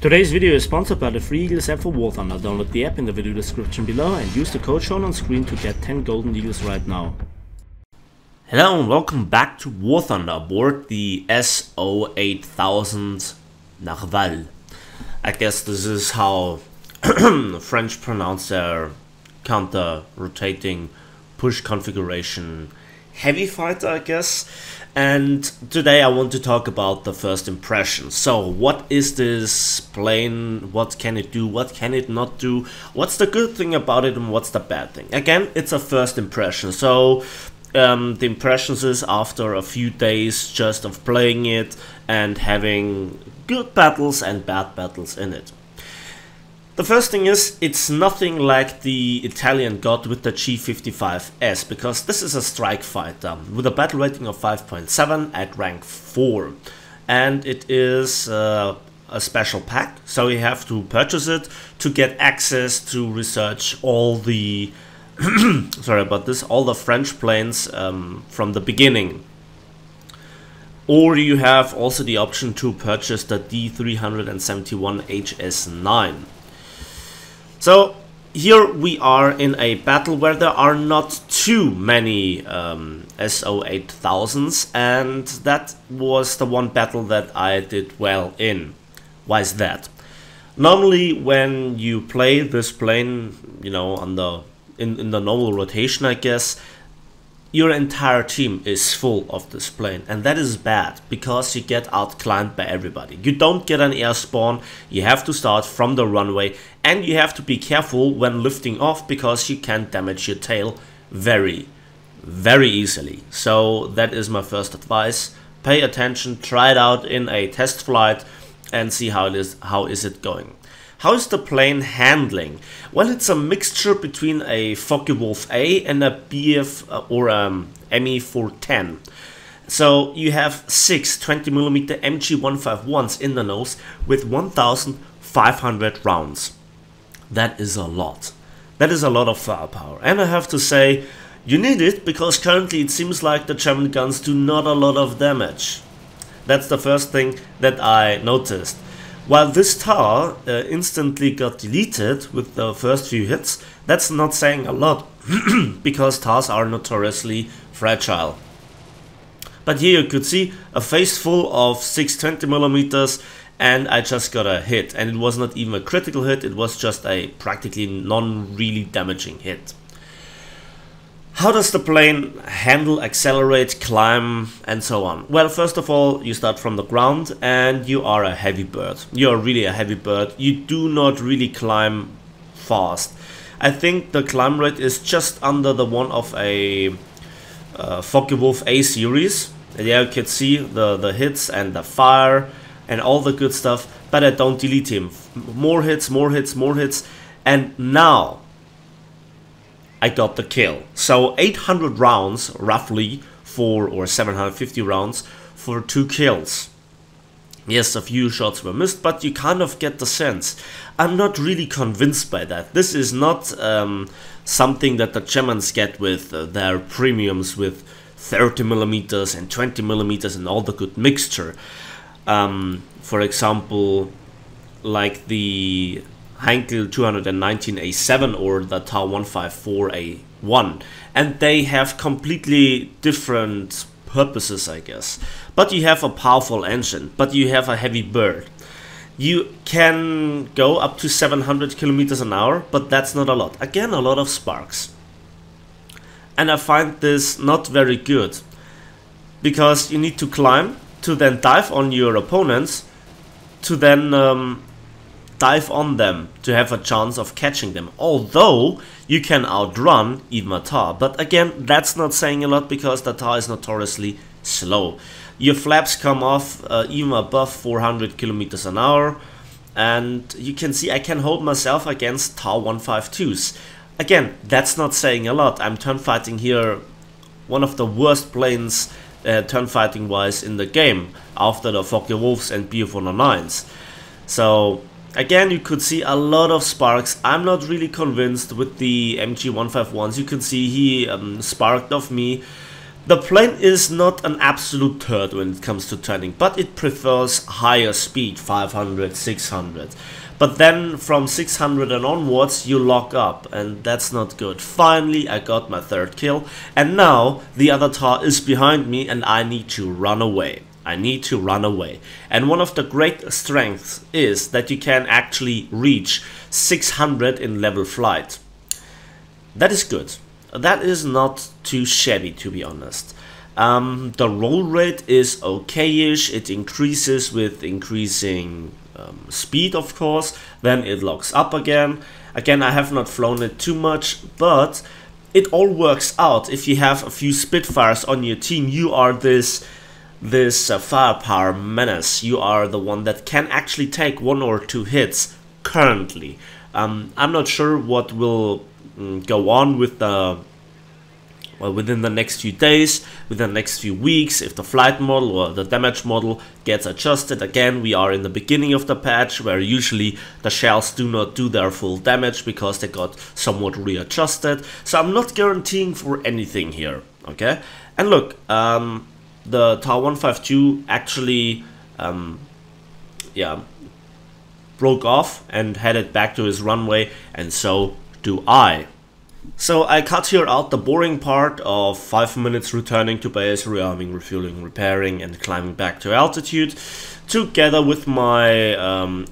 Today's video is sponsored by the Free Eagles app for War Thunder. Download the app in the video description below and use the code shown on screen to get 10 golden eagles right now. Hello and welcome back to War Thunder aboard the SO8000 Narval. I guess this is how French pronounce their counter-rotating push configuration heavy fighter, I guess. And today I want to talk about the first impression. So what is this plane? What can it do? What can it not do? What's the good thing about it and what's the bad thing? Again, it's a first impression. So the impressions is after a few days just of playing it and having good battles and bad battles in it. The first thing is, it's nothing like the Italian got with the G55S, because this is a strike fighter with a battle rating of 5.7 at rank 4. And it is a special pack, so you have to purchase it to get access to research all the sorry about this, all the French planes from the beginning. Or you have also the option to purchase the D371 HS9. So here we are in a battle where there are not too many SO8000s, and that was the one battle that I did well in. Why is that? Normally when you play this plane, you know, on the in the normal rotation, I guess, your entire team is full of this plane, and that is bad because you get outclimbed by everybody. You don't get an air spawn, you have to start from the runway, and you have to be careful when lifting off because you can damage your tail very easily. So that is my first advice. Pay attention, try it out in a test flight and see how is it going. How is the plane handling? Well, it's a mixture between a Focke-Wulf A and a BF or ME410. So you have 6 20mm MG151s in the nose with 1,500 rounds. That is a lot. That is a lot of firepower. And I have to say, you need it because currently it seems like the German guns do not a lot of damage. That's the first thing that I noticed. While this TAR instantly got deleted with the first few hits, that's not saying a lot, because TARs are notoriously fragile. But here you could see a face full of 6 20mm, and I just got a hit, and it was not even a critical hit, it was just a practically non-really damaging hit. How does the plane handle, accelerate, climb, and so on? Well, first of all, you start from the ground and you are a heavy bird. You are really a heavy bird. You do not really climb fast. I think the climb rate is just under the one of a Focke-Wulf A series. And there you can see the hits and the fire and all the good stuff, but I don't delete him. More hits, more hits, more hits, and now I got the kill. So 800 rounds roughly for, or 750 rounds for 2 kills. Yes, a few shots were missed, but you kind of get the sense. I'm not really convinced by that. This is not something that the Germans get with their premiums with 30mm and 20mm and all the good mixture. For example, like the Heinkel 219A7 or the TAR 154A1, and they have completely different purposes, I guess. But you have a powerful engine, but you have a heavy bird. You can go up to 700 kilometers an hour, but that's not a lot. Again, a lot of sparks. And I find this not very good, because you need to climb to then dive on your opponents, to then dive on them to have a chance of catching them, although you can outrun even a TAR. But again, that's not saying a lot because the TAR is notoriously slow. Your flaps come off even above 400 kilometers an hour, and you can see I can hold myself against TAR 152s. Again, that's not saying a lot. I'm turn fighting here one of the worst planes turn fighting wise in the game after the Focke-Wulfs and BF-109s. So again, you could see a lot of sparks. I'm not really convinced with the MG151s. You can see he sparked off me The plane is not an absolute turd when it comes to turning, but it prefers higher speed, 500, 600. But then from 600 and onwards you lock up, and that's not good. Finally I got my third kill, and now the other tar is behind me and I need to run away. I need to run away. And one of the great strengths is that you can actually reach 600 in level flight. That is good. That is not too shabby, to be honest. The roll rate is okay-ish. It increases with increasing speed, of course. Then it locks up again. Again, I have not flown it too much, but it all works out. If you have a few Spitfires on your team, you are this firepower menace. You are the one that can actually take 1 or 2 hits currently. I'm not sure what will go on with the within the next few days, within the next few weeks, if the flight model or the damage model gets adjusted. Again, we are in the beginning of the patch where usually the shells do not do their full damage because they got somewhat readjusted. So I'm not guaranteeing for anything here, okay? And look, the TAR 152 actually broke off and headed back to his runway, and so do I. So I cut here out the boring part of 5 minutes returning to base, rearming, refueling, repairing and climbing back to altitude together with my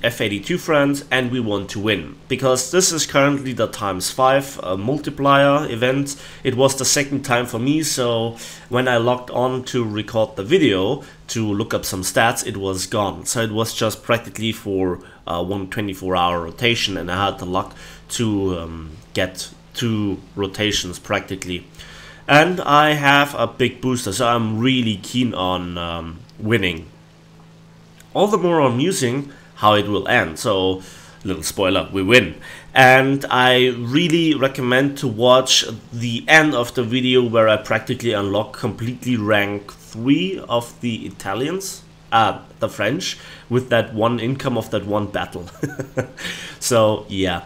F-82 friends, and we want to win. Because this is currently the ×5 multiplier event. It was the second time for me, so when I logged on to record the video to look up some stats, it was gone. So it was just practically for one 24-hour rotation, and I had the luck to get 2 rotations practically. And I have a big booster, so I'm really keen on winning. All the more amusing how it will end. So, little spoiler, we win. And I really recommend to watch the end of the video where I practically unlock completely rank 3 of the Italians, the French, with that one income of that one battle. So yeah.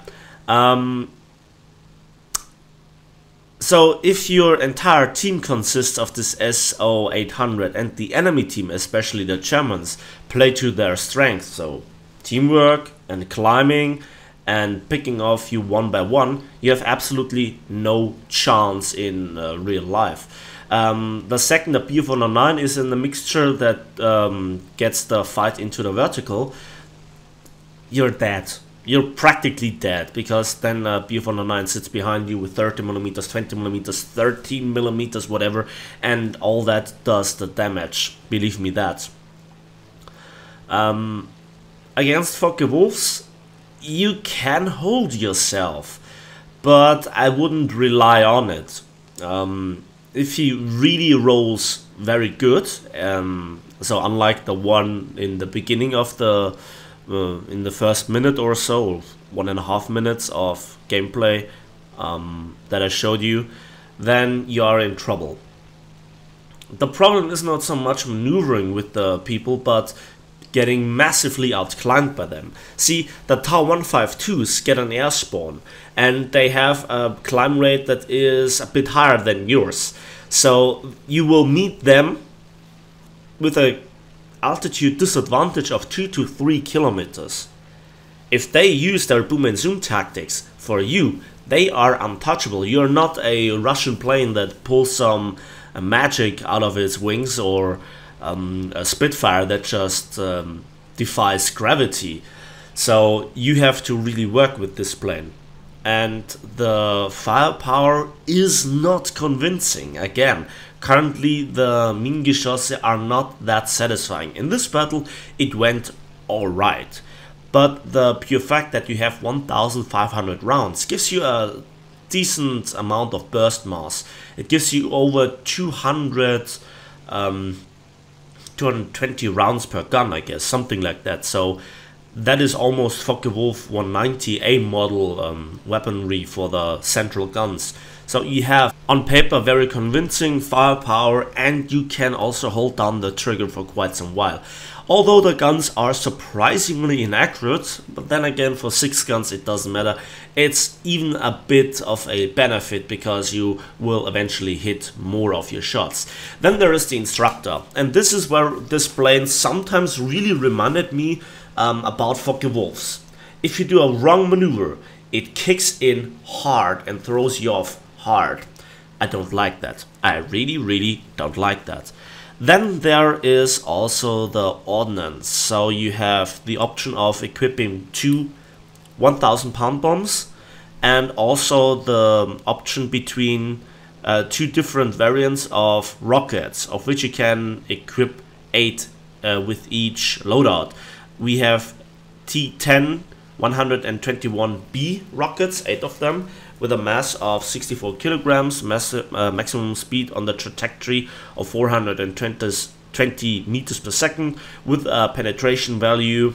So if your entire team consists of this SO-800 and the enemy team, especially the Germans, play to their strength, so teamwork and climbing and picking off you one by one, you have absolutely no chance in real life. The second, the BF-109, is in the mixture that gets the fight into the vertical. You're dead. You're practically dead, because then BF-109 sits behind you with 30mm, 20mm, 13mm, whatever, and all that does the damage. Believe me that. Against Focke-Wulfs, you can hold yourself, but I wouldn't rely on it. If he really rolls very good, so unlike the one in the beginning of the in the first minute or so, 1.5 minutes of gameplay that I showed you, then you are in trouble. The problem is not so much maneuvering with the people, but getting massively outclimbed by them. See, the TAR 152s get an air spawn, and they have a climb rate that is a bit higher than yours. So you will meet them with a altitude disadvantage of 2 to 3 kilometers. If they use their boom and zoom tactics for you, they are untouchable. You're not a Russian plane that pulls some magic out of its wings, or a Spitfire that just defies gravity. So you have to really work with this plane. And the firepower is not convincing. Again, currently the Minengeschosse are not that satisfying. In this battle it went alright, but the pure fact that you have 1,500 rounds gives you a decent amount of burst mass. It gives you over 220 rounds per gun, I guess, something like that. So that is almost Focke-Wulf 190A model weaponry for the central guns. So you have, on paper, very convincing firepower, and you can also hold down the trigger for quite some while. Although the guns are surprisingly inaccurate, but then again for 6 guns it doesn't matter. It's even a bit of a benefit because you will eventually hit more of your shots. Then there is the instructor, and this is where this plane sometimes really reminded me about Focke-Wulfs. If you do a wrong maneuver, it kicks in hard and throws you off hard. I don't like that. I really don't like that. Then there is also the Ordnance. So you have the option of equipping 2 1,000-pound bombs, and also the option between 2 different variants of rockets, of which you can equip 8 with each loadout. We have T10 121B rockets, 8 of them, with a mass of 64 kilograms, maximum speed on the trajectory of 420 meters per second, with a penetration value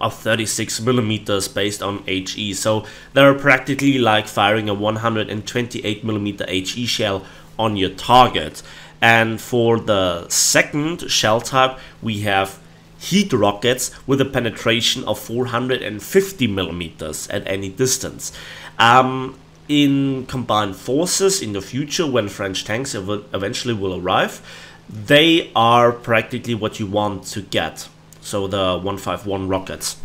of 36 millimeters based on HE. So they're practically like firing a 128 millimeter HE shell on your target. And for the second shell type, we have heat rockets with a penetration of 450 millimeters at any distance. In combined forces in the future, when French tanks eventually will arrive, they are practically what you want to get. So the 151 rockets.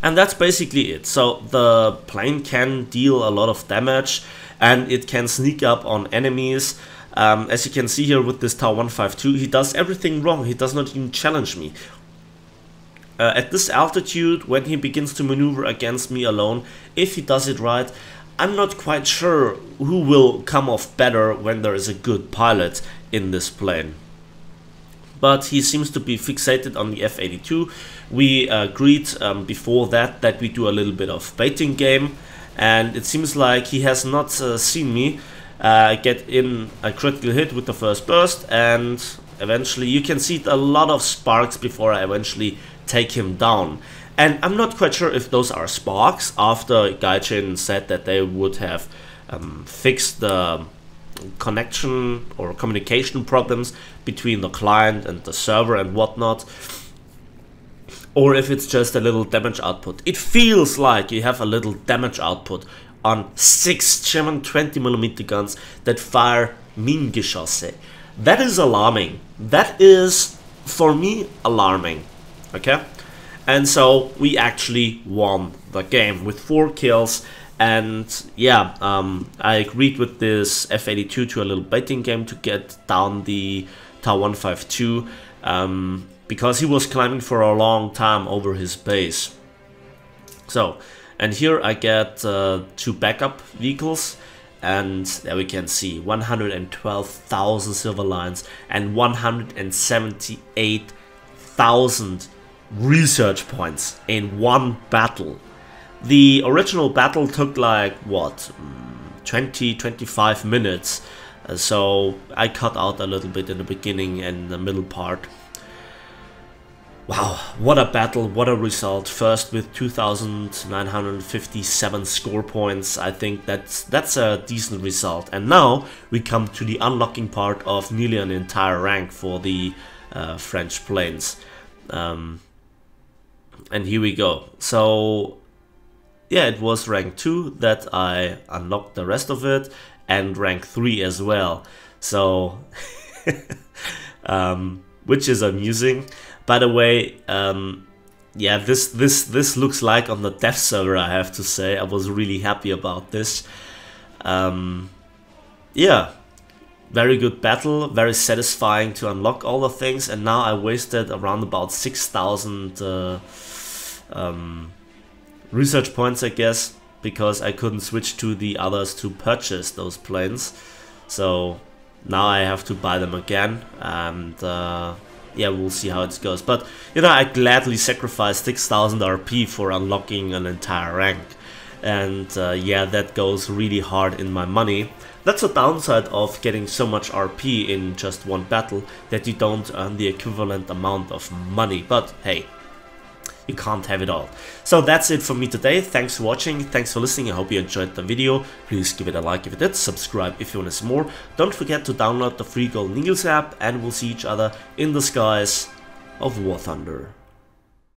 And that's basically it. So the plane can deal a lot of damage, and it can sneak up on enemies. As you can see here with this Tau 152, he does everything wrong. He does not even challenge me. At this altitude, when he begins to maneuver against me alone, if he does it right, I'm not quite sure who will come off better when there is a good pilot in this plane. But he seems to be fixated on the F-82. We agreed before that we do a little bit of baiting game, and it seems like he has not seen me get in a critical hit with the first burst, and eventually you can see a lot of sparks before I eventually take him down. And I'm not quite sure if those are sparks after Gaijin said that they would have fixed the connection or communication problems between the client and the server and whatnot, or if it's just a little damage output. It feels like you have a little damage output on 6 German 20mm guns that fire Minengeschosse. That is alarming. That is, for me, alarming. Okay? And so we actually won the game with 4 kills. And yeah, I agreed with this F-82 to a little baiting game to get down the Tau 152 because he was climbing for a long time over his base. So, and here I get 2 backup vehicles, and there we can see 112,000 silver lines and 178,000 research points in one battle. The original battle took like, what, 20-25 minutes, so I cut out a little bit in the beginning and the middle part. Wow, what a battle, what a result. First with 2,957 score points. I think that's a decent result. And now we come to the unlocking part of nearly an entire rank for the French planes. And here we go. So yeah, it was rank 2 that I unlocked the rest of it, and rank 3 as well. So, which is amusing. By the way, yeah, this looks like on the dev server, I have to say. I was really happy about this. Yeah, very good battle, very satisfying to unlock all the things, and now I wasted around about 6,000 research points, I guess, because I couldn't switch to the others to purchase those planes. So now I have to buy them again, and yeah, we'll see how it goes. But you know, I gladly sacrificed 6,000 RP for unlocking an entire rank, and yeah, that goes really hard in my money. That's a downside of getting so much RP in just one battle, that you don't earn the equivalent amount of money. But hey, you can't have it all. So that's it for me today. Thanks for watching, thanks for listening. I hope you enjoyed the video. Please give it a like if you did, subscribe if you want to see more. Don't forget to download the free Golden Eagles app, and we'll see each other in the skies of War Thunder.